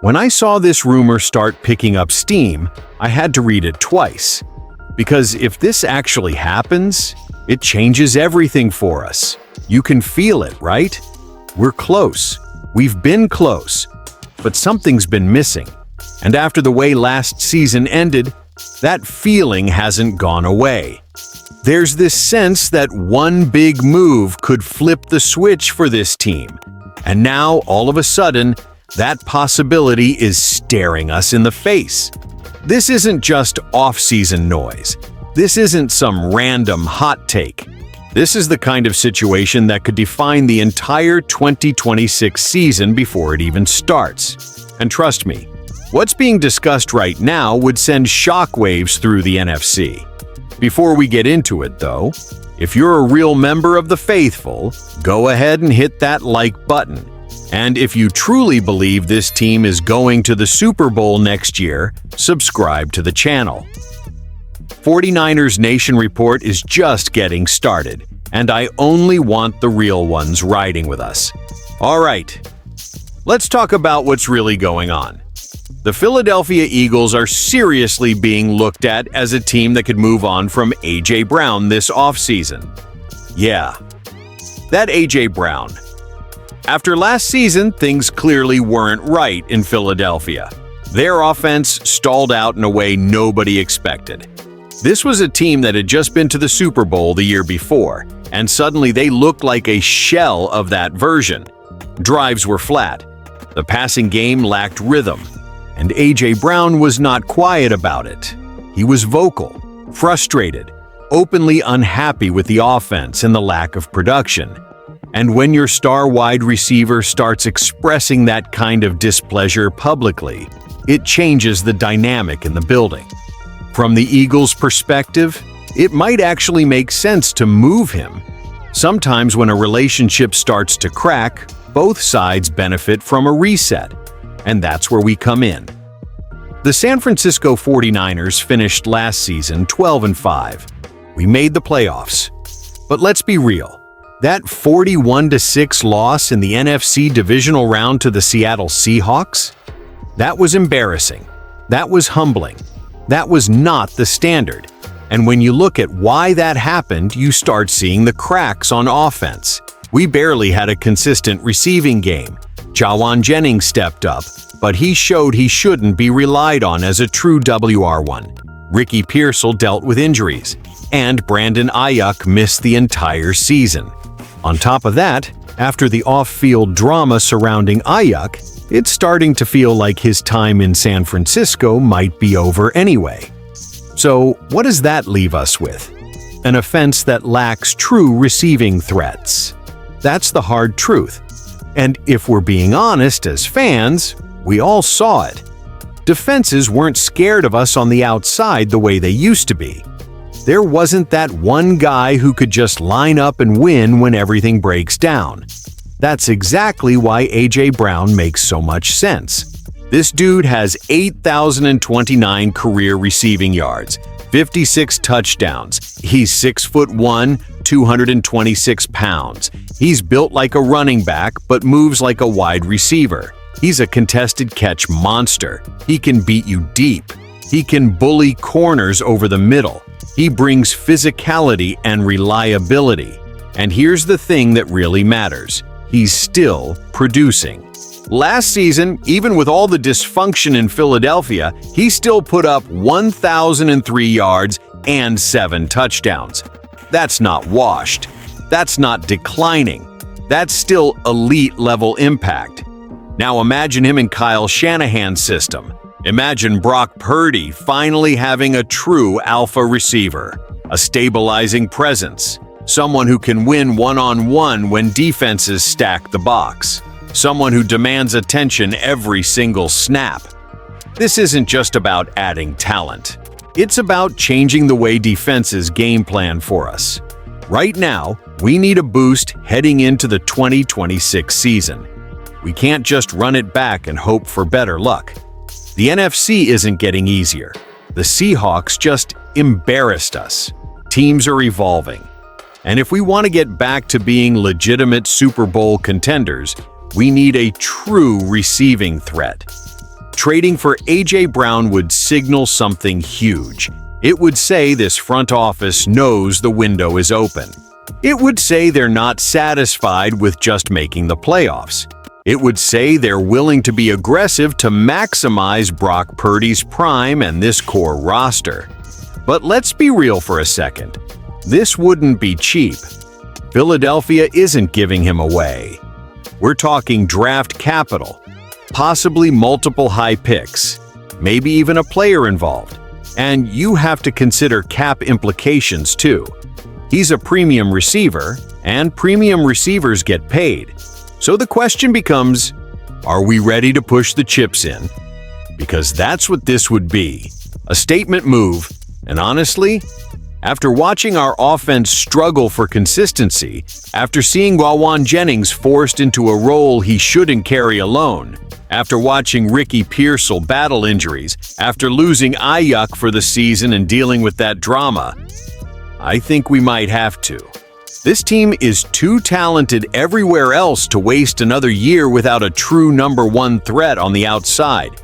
When I saw this rumor start picking up steam, I had to read it twice. Because if this actually happens, it changes everything for us. You can feel it, right? We're close. We've been close. But something's been missing. And after the way last season ended, that feeling hasn't gone away. There's this sense that one big move could flip the switch for this team. And now, all of a sudden, that possibility is staring us in the face. This isn't just off-season noise. This isn't some random hot take. This is the kind of situation that could define the entire 2026 season before it even starts. And trust me, what's being discussed right now would send shockwaves through the NFC. Before we get into it, though, if you're a real member of the faithful, go ahead and hit that like button. And if you truly believe this team is going to the Super Bowl next year, subscribe to the channel. 49ers Nation Report is just getting started, and I only want the real ones riding with us. All right, let's talk about what's really going on. The Philadelphia Eagles are seriously being looked at as a team that could move on from A.J. Brown this offseason. Yeah, that A.J. Brown. After last season, things clearly weren't right in Philadelphia. Their offense stalled out in a way nobody expected. This was a team that had just been to the Super Bowl the year before, and suddenly they looked like a shell of that version. Drives were flat. The passing game lacked rhythm. And A.J. Brown was not quiet about it. He was vocal, frustrated, openly unhappy with the offense and the lack of production. And when your star wide receiver starts expressing that kind of displeasure publicly, it changes the dynamic in the building. From the Eagles' perspective, it might actually make sense to move him. Sometimes when a relationship starts to crack, both sides benefit from a reset. And that's where we come in. The San Francisco 49ers finished last season 12-5. We made the playoffs. But let's be real. That 41-6 loss in the NFC divisional round to the Seattle Seahawks? That was embarrassing. That was humbling. That was not the standard. And when you look at why that happened, you start seeing the cracks on offense. We barely had a consistent receiving game. Jawan Jennings stepped up, but he showed he shouldn't be relied on as a true WR1. Ricky Pearsall dealt with injuries, and Brandon Ayuk missed the entire season. On top of that, after the off-field drama surrounding Ayuk, it's starting to feel like his time in San Francisco might be over anyway. So, what does that leave us with? An offense that lacks true receiving threats. That's the hard truth. And if we're being honest as fans, we all saw it. Defenses weren't scared of us on the outside the way they used to be. There wasn't that one guy who could just line up and win when everything breaks down. That's exactly why A.J. Brown makes so much sense. This dude has 8,029 career receiving yards, 56 touchdowns. He's 6'1", 226 pounds. He's built like a running back, but moves like a wide receiver. He's a contested catch monster. He can beat you deep. He can bully corners over the middle. He brings physicality and reliability. And here's the thing that really matters. He's still producing. Last season, even with all the dysfunction in Philadelphia, he still put up 1,003 yards and 7 touchdowns. That's not washed. That's not declining. That's still elite-level impact. Now imagine him in Kyle Shanahan's system. Imagine Brock Purdy finally having a true alpha receiver, a stabilizing presence, someone who can win one-on-one when defenses stack the box, someone who demands attention every single snap. This isn't just about adding talent. It's about changing the way defenses game plan for us. Right now, we need a boost heading into the 2026 season. We can't just run it back and hope for better luck. The NFC isn't getting easier. The Seahawks just embarrassed us. Teams are evolving. And if we want to get back to being legitimate Super Bowl contenders, we need a true receiving threat. Trading for A.J. Brown would signal something huge. It would say this front office knows the window is open. It would say they're not satisfied with just making the playoffs. It would say they're willing to be aggressive to maximize Brock Purdy's prime and this core roster. But let's be real for a second. This wouldn't be cheap. Philadelphia isn't giving him away. We're talking draft capital, possibly multiple high picks, maybe even a player involved. And you have to consider cap implications too. He's a premium receiver, and premium receivers get paid. So the question becomes, are we ready to push the chips in? Because that's what this would be, a statement move. And honestly, after watching our offense struggle for consistency, after seeing Jauan Jennings forced into a role he shouldn't carry alone, after watching Ricky Pearsall battle injuries, after losing Ayuk for the season and dealing with that drama, I think we might have to. This team is too talented everywhere else to waste another year without a true number one threat on the outside.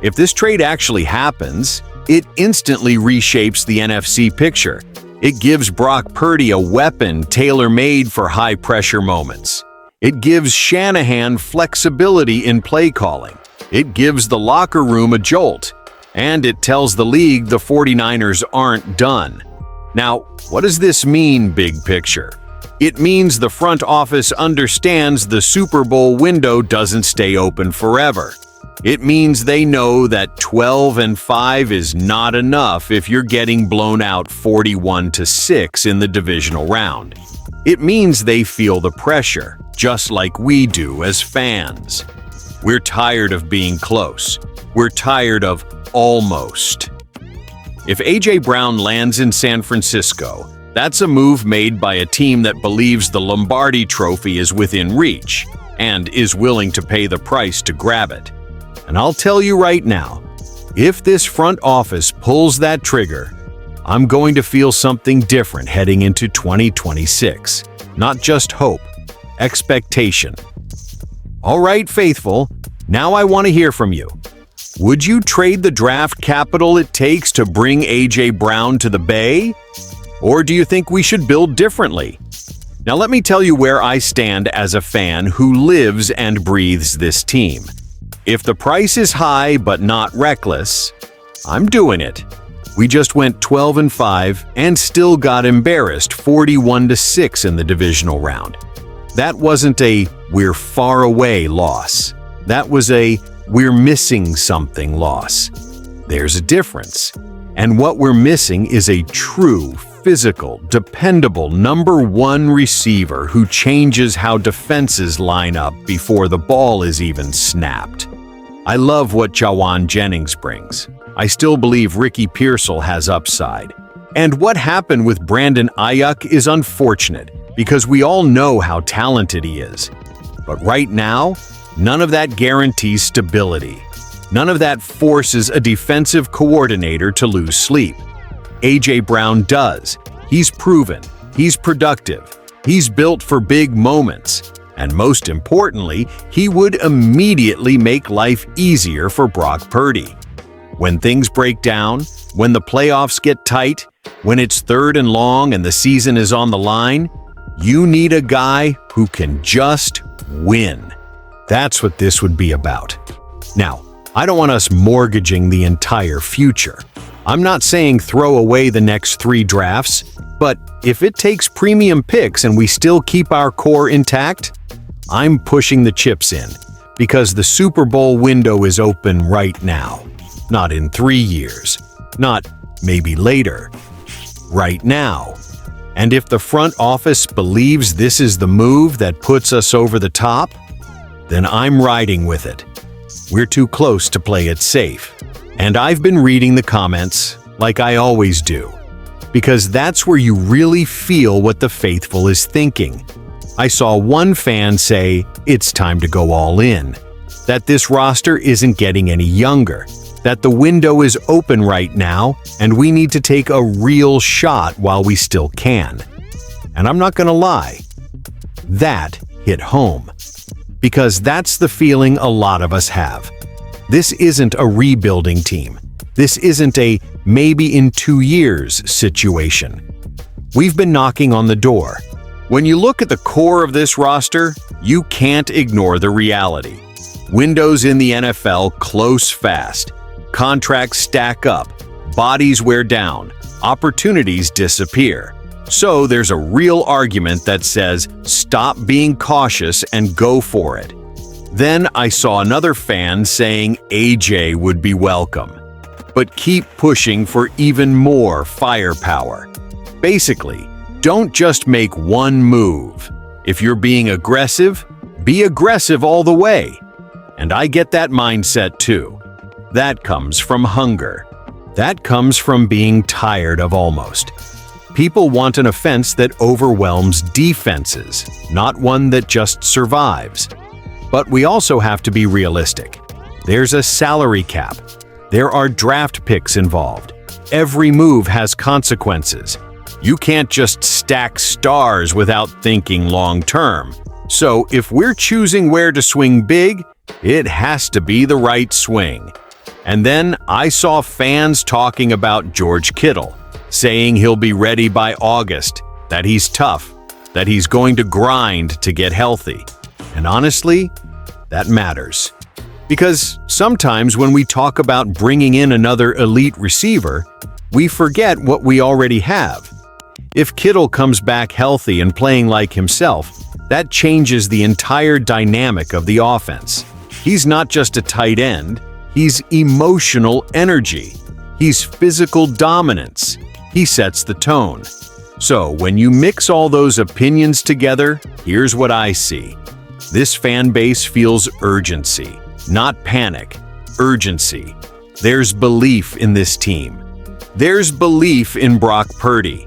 If this trade actually happens, it instantly reshapes the NFC picture. It gives Brock Purdy a weapon tailor-made for high-pressure moments. It gives Shanahan flexibility in play calling. It gives the locker room a jolt. And it tells the league the 49ers aren't done. Now, what does this mean, big picture? It means the front office understands the Super Bowl window doesn't stay open forever. It means they know that 12-5 is not enough if you're getting blown out 41-6 in the divisional round. It means they feel the pressure, just like we do as fans. We're tired of being close. We're tired of almost. If A.J. Brown lands in San Francisco, that's a move made by a team that believes the Lombardi Trophy is within reach and is willing to pay the price to grab it. And I'll tell you right now, if this front office pulls that trigger, I'm going to feel something different heading into 2026. Not just hope, expectation. All right, faithful, now I want to hear from you. Would you trade the draft capital it takes to bring A.J. Brown to the Bay? Or do you think we should build differently? Now let me tell you where I stand as a fan who lives and breathes this team. If the price is high but not reckless, I'm doing it. We just went 12-5 and still got embarrassed 41-6 in the divisional round. That wasn't a "we're far away" loss. That was a "we're missing something" loss. There's a difference. And what we're missing is a true, physical, dependable number one receiver who changes how defenses line up before the ball is even snapped. I love what Jauan Jennings brings. I still believe Ricky Pearsall has upside. And what happened with Brandon Ayuk is unfortunate because we all know how talented he is. But right now, none of that guarantees stability. None of that forces a defensive coordinator to lose sleep. A.J. Brown does. He's proven. He's productive. He's built for big moments. And most importantly, he would immediately make life easier for Brock Purdy. When things break down, when the playoffs get tight, when it's 3rd and long and the season is on the line, you need a guy who can just win. That's what this would be about. Now, I don't want us mortgaging the entire future. I'm not saying throw away the next 3 drafts, but if it takes premium picks and we still keep our core intact, I'm pushing the chips in, because the Super Bowl window is open right now. Not in 3 years, not maybe later, right now. And if the front office believes this is the move that puts us over the top, then I'm riding with it. We're too close to play it safe. And I've been reading the comments, like I always do, because that's where you really feel what the faithful is thinking. I saw one fan say it's time to go all in, that this roster isn't getting any younger, that the window is open right now and we need to take a real shot while we still can. And I'm not going to lie, that hit home. Because that's the feeling a lot of us have. This isn't a rebuilding team. This isn't a maybe in 2 years situation. We've been knocking on the door. When you look at the core of this roster, you can't ignore the reality. Windows in the NFL close fast. Contracts stack up. Bodies wear down. Opportunities disappear. So there's a real argument that says, stop being cautious and go for it. Then I saw another fan saying AJ would be welcome. But keep pushing for even more firepower. Basically, don't just make one move. If you're being aggressive, be aggressive all the way. And I get that mindset too. That comes from hunger. That comes from being tired of almost. People want an offense that overwhelms defenses, not one that just survives. But we also have to be realistic. There's a salary cap. There are draft picks involved. Every move has consequences. You can't just stack stars without thinking long term. So if we're choosing where to swing big, it has to be the right swing. And then I saw fans talking about George Kittle, saying he'll be ready by August, that he's tough, that he's going to grind to get healthy. And honestly, that matters. Because sometimes when we talk about bringing in another elite receiver, we forget what we already have. If Kittle comes back healthy and playing like himself, that changes the entire dynamic of the offense. He's not just a tight end, he's emotional energy. He's physical dominance. He sets the tone. So when you mix all those opinions together, here's what I see. This fan base feels urgency, not panic, urgency. There's belief in this team. There's belief in Brock Purdy.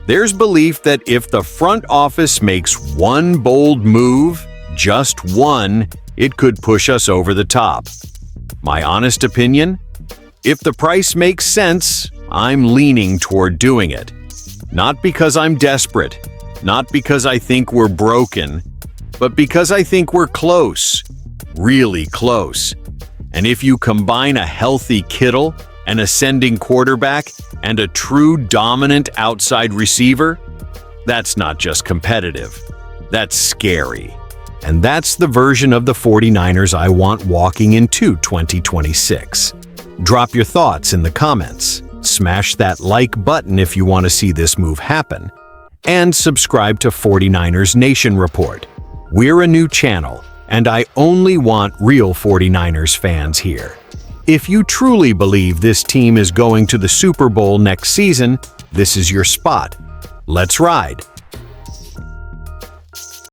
There's belief that if the front office makes one bold move, just one, it could push us over the top. My honest opinion? If the price makes sense, I'm leaning toward doing it. Not because I'm desperate, not because I think we're broken, but because I think we're close, really close. And if you combine a healthy Kittle, an ascending quarterback, and a true dominant outside receiver, that's not just competitive, that's scary. And that's the version of the 49ers I want walking into 2026. Drop your thoughts in the comments. Smash that like button if you want to see this move happen. And subscribe to 49ers Nation Report. We're a new channel, and I only want real 49ers fans here. If you truly believe this team is going to the Super Bowl next season, this is your spot. Let's ride.